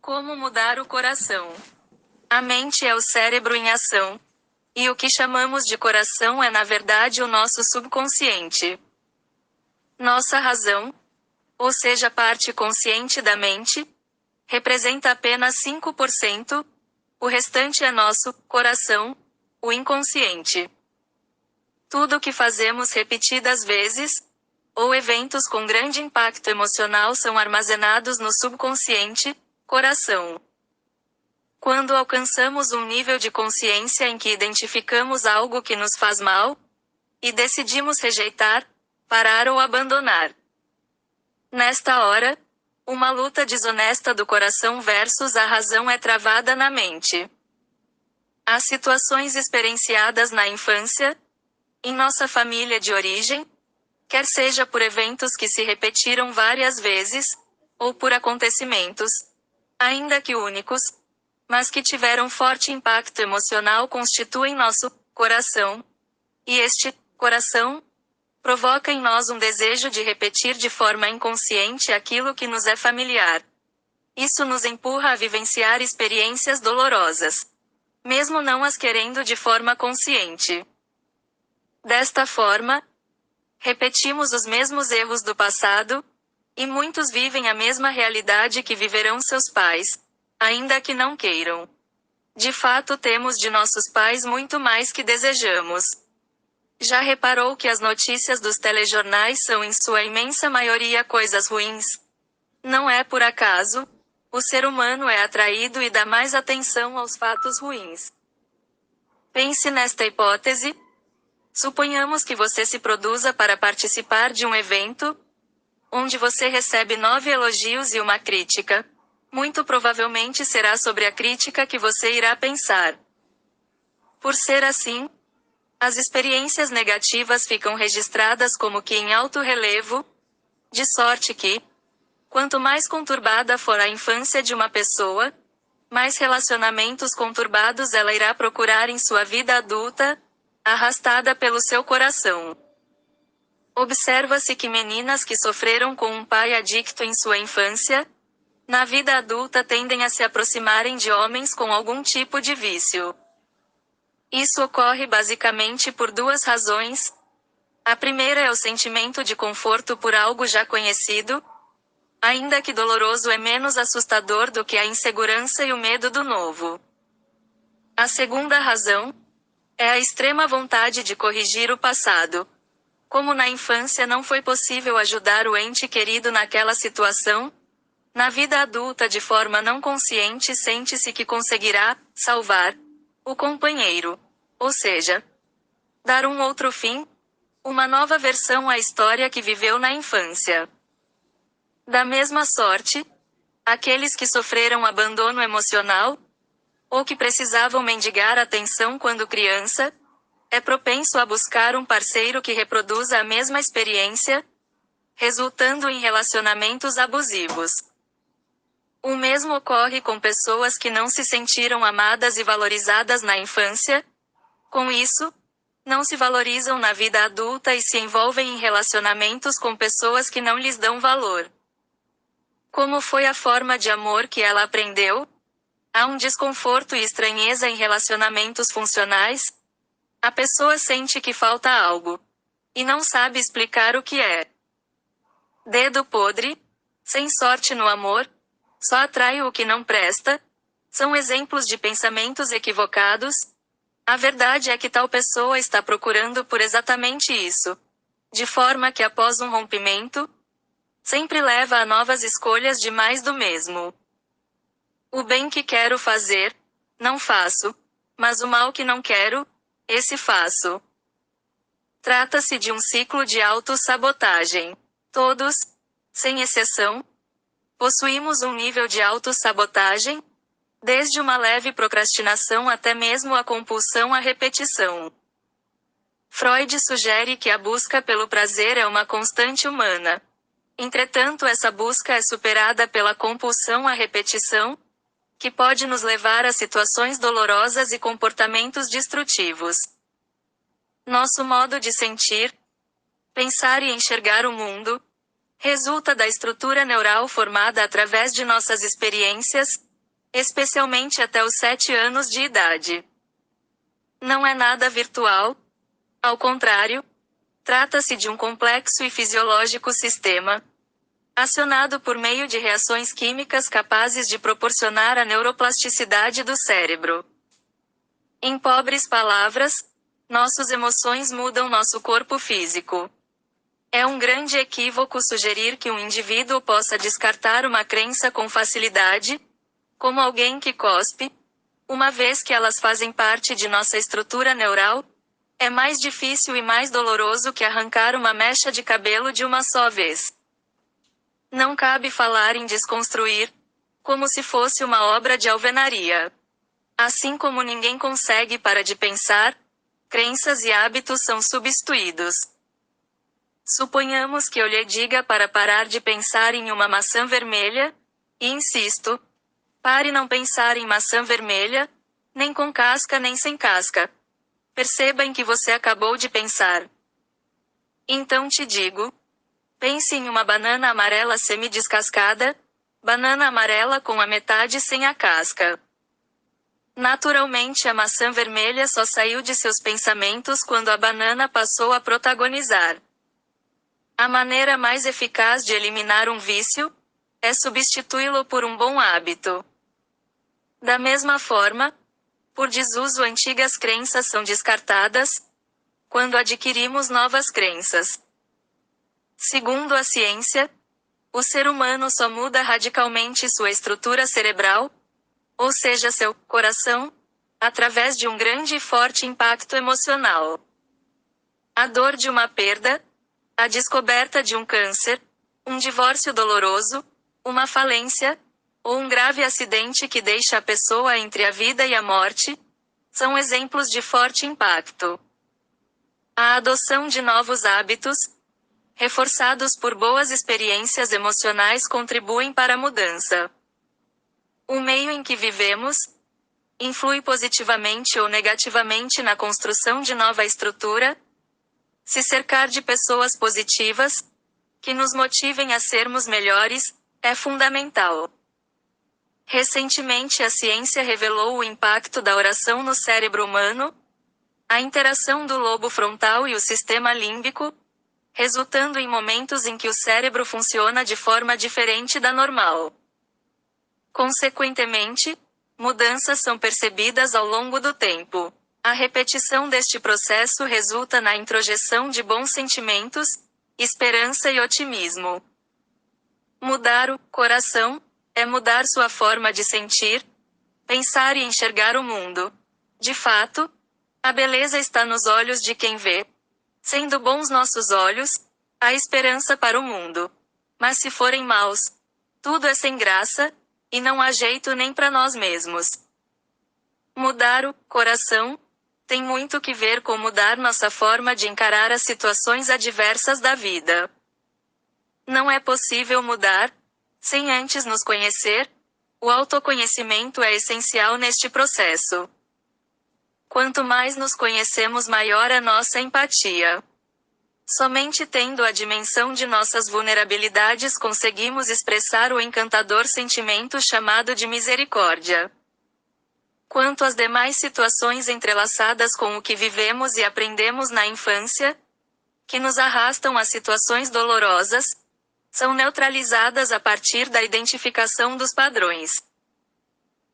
Como mudar o coração? A mente é o cérebro em ação. E o que chamamos de coração é na verdade o nosso subconsciente. Nossa razão, ou seja, a parte consciente da mente, representa apenas 5%, o restante é nosso coração, o inconsciente. Tudo o que fazemos repetidas vezes, ou eventos com grande impacto emocional são armazenados no subconsciente, coração. Quando alcançamos um nível de consciência em que identificamos algo que nos faz mal, e decidimos rejeitar, parar ou abandonar. Nesta hora, uma luta desonesta do coração versus a razão é travada na mente. As situações experienciadas na infância, em nossa família de origem, quer seja por eventos que se repetiram várias vezes, ou por acontecimentos, ainda que únicos, mas que tiveram forte impacto emocional constituem nosso coração, e este coração provoca em nós um desejo de repetir de forma inconsciente aquilo que nos é familiar. Isso nos empurra a vivenciar experiências dolorosas, mesmo não as querendo de forma consciente. Desta forma, repetimos os mesmos erros do passado, e muitos vivem a mesma realidade que viverão seus pais, ainda que não queiram. De fato, temos de nossos pais muito mais que desejamos. Já reparou que as notícias dos telejornais são em sua imensa maioria coisas ruins? Não é por acaso. O ser humano é atraído e dá mais atenção aos fatos ruins. Pense nesta hipótese. Suponhamos que você se produza para participar de um evento, onde você recebe 9 elogios e uma crítica. Muito provavelmente será sobre a crítica que você irá pensar. Por ser assim, as experiências negativas ficam registradas como que em alto relevo, de sorte que, quanto mais conturbada for a infância de uma pessoa, mais relacionamentos conturbados ela irá procurar em sua vida adulta, arrastada pelo seu coração. Observa-se que meninas que sofreram com um pai adicto em sua infância, na vida adulta tendem a se aproximarem de homens com algum tipo de vício. Isso ocorre basicamente por duas razões. A primeira é o sentimento de conforto por algo já conhecido, ainda que doloroso é menos assustador do que a insegurança e o medo do novo. A segunda razão é a extrema vontade de corrigir o passado. Como na infância não foi possível ajudar o ente querido naquela situação, na vida adulta de forma não consciente sente-se que conseguirá salvar o companheiro, ou seja, dar um outro fim, uma nova versão à história que viveu na infância. Da mesma sorte, aqueles que sofreram abandono emocional, ou que precisavam mendigar atenção quando criança, é propenso a buscar um parceiro que reproduza a mesma experiência, resultando em relacionamentos abusivos. O mesmo ocorre com pessoas que não se sentiram amadas e valorizadas na infância. Com isso, não se valorizam na vida adulta e se envolvem em relacionamentos com pessoas que não lhes dão valor. Como foi a forma de amor que ela aprendeu? Há um desconforto e estranheza em relacionamentos funcionais. A pessoa sente que falta algo, e não sabe explicar o que é. Dedo podre, sem sorte no amor, só atrai o que não presta, são exemplos de pensamentos equivocados. A verdade é que tal pessoa está procurando por exatamente isso. De forma que após um rompimento, sempre leva a novas escolhas de mais do mesmo. O bem que quero fazer, não faço, mas o mal que não quero, esse faço. Trata-se de um ciclo de autossabotagem. Todos, sem exceção, possuímos um nível de autossabotagem, desde uma leve procrastinação até mesmo a compulsão à repetição. Freud sugere que a busca pelo prazer é uma constante humana. Entretanto, essa busca é superada pela compulsão à repetição, que pode nos levar a situações dolorosas e comportamentos destrutivos. Nosso modo de sentir, pensar e enxergar o mundo resulta da estrutura neural formada através de nossas experiências, especialmente até os 7 anos de idade. Não é nada virtual. Ao contrário, trata-se de um complexo e fisiológico sistema, acionado por meio de reações químicas capazes de proporcionar a neuroplasticidade do cérebro. Em pobres palavras, nossas emoções mudam nosso corpo físico. É um grande equívoco sugerir que um indivíduo possa descartar uma crença com facilidade, como alguém que cospe, uma vez que elas fazem parte de nossa estrutura neural. É mais difícil e mais doloroso que arrancar uma mecha de cabelo de uma só vez. Não cabe falar em desconstruir, como se fosse uma obra de alvenaria. Assim como ninguém consegue parar de pensar, crenças e hábitos são substituídos. Suponhamos que eu lhe diga para parar de pensar em uma maçã vermelha, e insisto, pare não pensar em maçã vermelha, nem com casca nem sem casca. Perceba em que você acabou de pensar. Então te digo, pense em uma banana amarela semi-descascada, banana amarela com a metade sem a casca. Naturalmente a maçã vermelha só saiu de seus pensamentos quando a banana passou a protagonizar. A maneira mais eficaz de eliminar um vício é substituí-lo por um bom hábito. Da mesma forma, por desuso antigas crenças são descartadas, quando adquirimos novas crenças. Segundo a ciência, o ser humano só muda radicalmente sua estrutura cerebral, ou seja, seu coração, através de um grande e forte impacto emocional. A dor de uma perda, a descoberta de um câncer, um divórcio doloroso, uma falência, ou um grave acidente que deixa a pessoa entre a vida e a morte, são exemplos de forte impacto. A adoção de novos hábitos, reforçados por boas experiências emocionais, contribuem para a mudança. O meio em que vivemos influi positivamente ou negativamente na construção de nova estrutura. Se cercar de pessoas positivas, que nos motivem a sermos melhores, é fundamental. Recentemente a ciência revelou o impacto da oração no cérebro humano, a interação do lobo frontal e o sistema límbico, resultando em momentos em que o cérebro funciona de forma diferente da normal. Consequentemente, mudanças são percebidas ao longo do tempo. A repetição deste processo resulta na introjeção de bons sentimentos, esperança e otimismo. Mudar o coração é mudar sua forma de sentir, pensar e enxergar o mundo. De fato, a beleza está nos olhos de quem vê. Sendo bons nossos olhos, há esperança para o mundo. Mas se forem maus, tudo é sem graça, e não há jeito nem para nós mesmos. Mudar o coração tem muito que ver com mudar nossa forma de encarar as situações adversas da vida. Não é possível mudar sem antes nos conhecer. O autoconhecimento é essencial neste processo. Quanto mais nos conhecemos, maior a nossa empatia. Somente tendo a dimensão de nossas vulnerabilidades conseguimos expressar o encantador sentimento chamado de misericórdia. Quanto às demais situações entrelaçadas com o que vivemos e aprendemos na infância, que nos arrastam a situações dolorosas, são neutralizadas a partir da identificação dos padrões.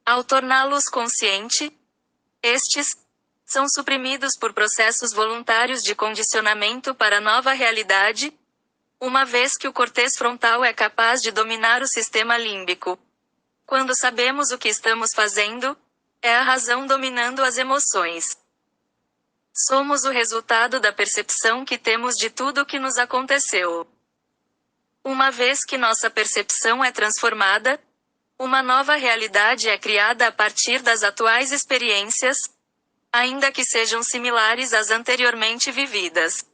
Ao torná-los consciente, estes são suprimidos por processos voluntários de condicionamento para a nova realidade, uma vez que o córtex frontal é capaz de dominar o sistema límbico. Quando sabemos o que estamos fazendo, é a razão dominando as emoções. Somos o resultado da percepção que temos de tudo o que nos aconteceu. Uma vez que nossa percepção é transformada, uma nova realidade é criada a partir das atuais experiências, ainda que sejam similares às anteriormente vividas.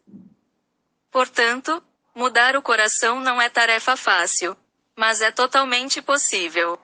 Portanto, mudar o coração não é tarefa fácil, mas é totalmente possível.